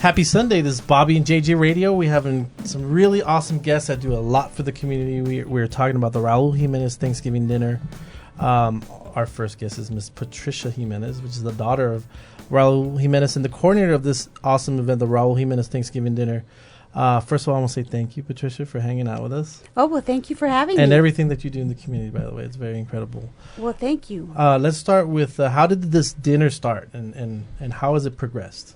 Happy Sunday. This is Bobby and JJ Radio. We have some really awesome guests that do a lot for the community. We're talking about the Raul Jimenez Thanksgiving dinner. Our first guest is Miss Patricia Jimenez, which is the daughter of Raul Jimenez and the coordinator of this awesome event, the Raul Jimenez Thanksgiving dinner. First of all, I want to say thank you, Patricia, for hanging out with us. Oh, well, thank you for having me. And everything that you do in the community, by the way. It's very incredible. Well, thank you. Let's start with how did this dinner start and how has it progressed?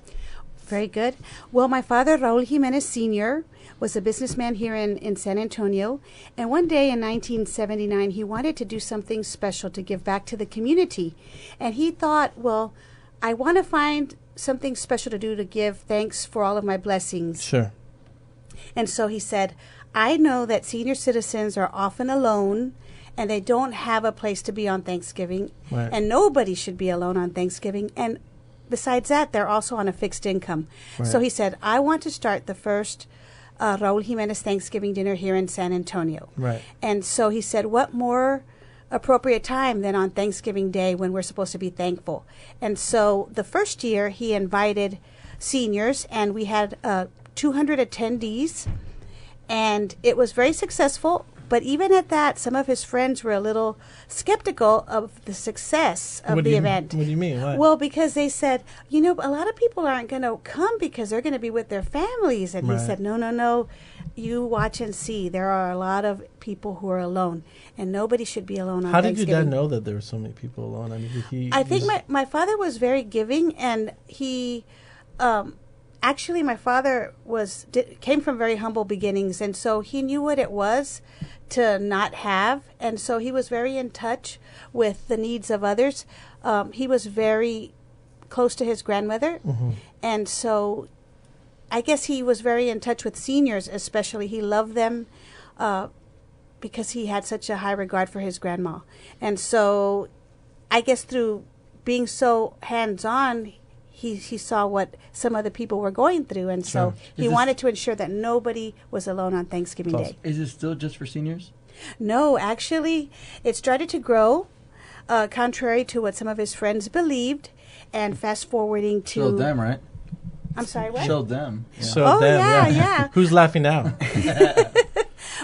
Very good. Well, my father, Raul Jimenez Sr., was a businessman here in San Antonio. And one day in 1979, he wanted to do something special to give back to the community. And he thought, well, I want to find something special to do to give thanks for all of my blessings. Sure. And so he said, I know that senior citizens are often alone and they don't have a place to be on Thanksgiving. Right. And nobody should be alone on Thanksgiving. And besides that, they're also on a fixed income. Right. So he said, I want to start the first Raul Jimenez Thanksgiving dinner here in San Antonio. Right. And so he said, what more appropriate time than on Thanksgiving Day when we're supposed to be thankful? And so the first year he invited seniors, and we had 200 attendees, and it was very successful. But even at that, some of his friends were a little skeptical of the success of the event. What do you mean? What? Well, because they said, a lot of people aren't going to come because they're going to be with their families. And Right. he said, no, you watch and see. There are a lot of people who are alone, and nobody should be alone on How did Thanksgiving. your dad know that there were so many people alone? I mean, I think my father was very giving, and he... actually, my father came from very humble beginnings, and so he knew what it was to not have, and so he was very in touch with the needs of others. He was very close to his grandmother, Mm-hmm. and so I guess he was very in touch with seniors, especially. He loved them because he had such a high regard for his grandma. And so I guess through being so hands-on, he saw what some other people were going through, and so he wanted to ensure that nobody was alone on Thanksgiving Day. Is it still just for seniors? No, actually, it started to grow, contrary to what some of his friends believed, and fast-forwarding to... Showed them, right? I'm sorry, what? Showed them. Yeah. So yeah. Who's laughing now?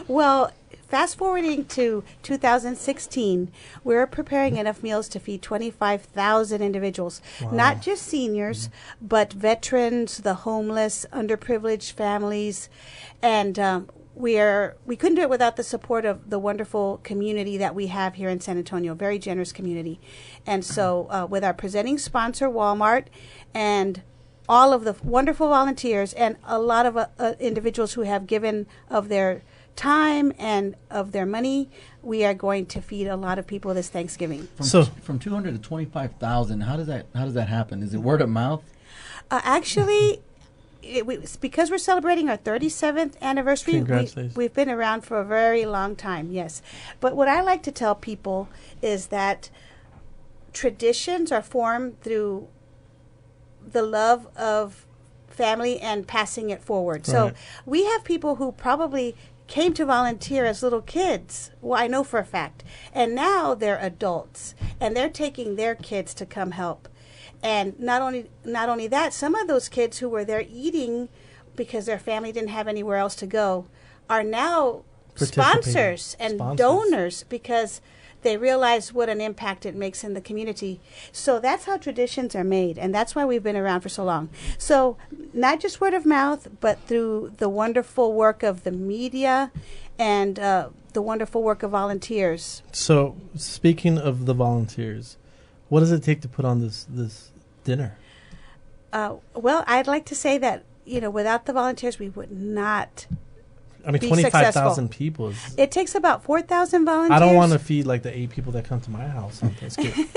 Well, fast-forwarding to 2016, we're preparing enough meals to feed 25,000 individuals, Wow. not just seniors, but veterans, the homeless, underprivileged families, and we couldn't do it without the support of the wonderful community that we have here in San Antonio, very generous community. And so with our presenting sponsor, Walmart, and all of the wonderful volunteers and a lot of individuals who have given of their time and of their money, we are going to feed a lot of people this Thanksgiving. From 200 to 25,000, how does that happen? Is it word of mouth? Actually, it's because we're celebrating our 37th anniversary. Congratulations. We've been around for a very long time, yes. But what I like to tell people is that traditions are formed through the love of family and passing it forward. So Right. we have people who probably came to volunteer as little kids. Well, I know for a fact. And now they're adults, and they're taking their kids to come help. And not only that, some of those kids who were there eating because their family didn't have anywhere else to go are now sponsors and donors because they realize what an impact it makes in the community. So that's how traditions are made, and that's why we've been around for so long. So not just word of mouth, but through the wonderful work of the media and the wonderful work of volunteers. So speaking of the volunteers, what does it take to put on this dinner? Well, I'd like to say that, without the volunteers, we would not... 25,000 people. It takes about 4,000 volunteers. I don't want to feed like the 8 people that come to my house on Thanksgiving.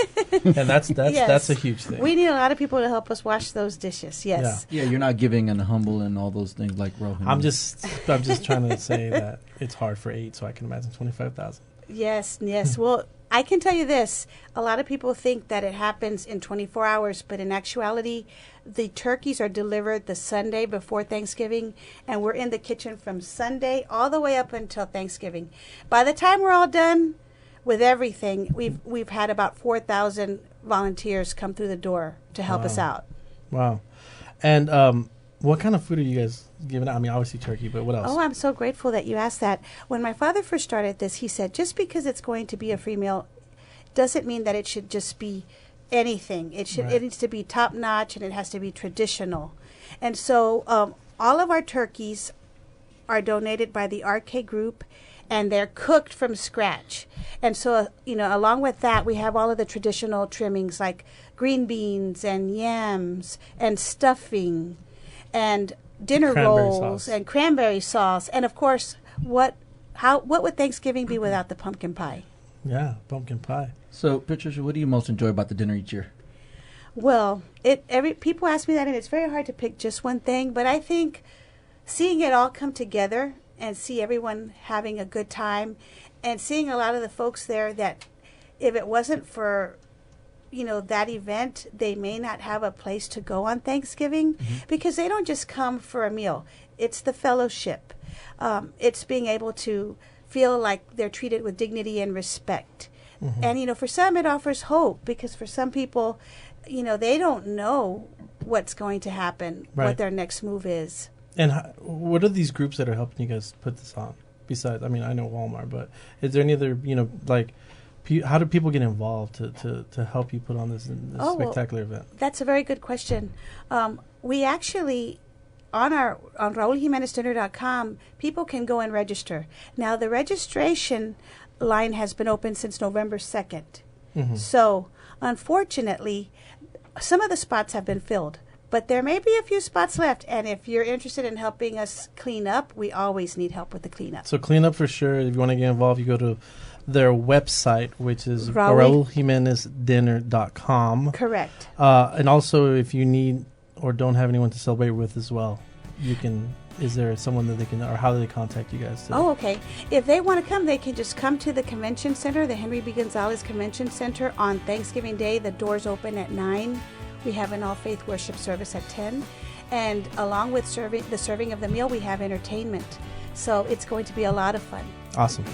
And that's Yes. a huge thing. We need a lot of people to help us wash those dishes. Yes. Yeah, you're not giving and humble and all those things like Rohan. I'm just trying to say that it's hard for 8, so I can imagine 25,000. Yes. Well, I can tell you this. A lot of people think that it happens in 24 hours, but in actuality, the turkeys are delivered the Sunday before Thanksgiving, and we're in the kitchen from Sunday all the way up until Thanksgiving. By the time we're all done with everything, we've had about 4,000 volunteers come through the door to help us out. Wow. And What kind of food are you guys giving out? I mean, obviously turkey, but what else? Oh, I'm so grateful that you asked that. When my father first started this, he said, just because it's going to be a free meal doesn't mean that it should just be anything. It needs to be top notch, and it has to be traditional. And so all of our turkeys are donated by the Trey Group, and they're cooked from scratch. And so, along with that, we have all of the traditional trimmings like green beans and yams and stuffing and dinner rolls and cranberry sauce. And of course, what would Thanksgiving be without the pumpkin pie? Yeah, pumpkin pie. So, Patricia, what do you most enjoy about the dinner each year? Well, people ask me that, and it's very hard to pick just one thing. But I think seeing it all come together and see everyone having a good time, and seeing a lot of the folks there that, if it wasn't for that event, they may not have a place to go on Thanksgiving, because they don't just come for a meal. It's the fellowship. It's being able to feel like they're treated with dignity and respect. And, for some, it offers hope, because for some people, they don't know what's going to happen, what their next move is. And what are these groups that are helping you guys put this on? Besides, I mean, I know Walmart, but is there any other, how do people get involved to help you put on this spectacular event? That's a very good question. We actually, on RaulJimenezDinner.com, people can go and register. Now, the registration line has been open since November 2nd. So, unfortunately, some of the spots have been filled. But there may be a few spots left, and if you're interested in helping us clean up, we always need help with the cleanup. So clean up for sure. If you want to get involved, you go to their website, which is RaulJimenezDinner.com. Correct. And also, if you need or don't have anyone to celebrate with as well, you can. Is there someone that they can, or how do they contact you guys? Oh, okay. If they want to come, they can just come to the convention center, the Henry B. Gonzalez Convention Center, on Thanksgiving Day. The doors open at 9. We have an all-faith worship service at 10. And along with the serving of the meal, we have entertainment. So it's going to be a lot of fun. Awesome.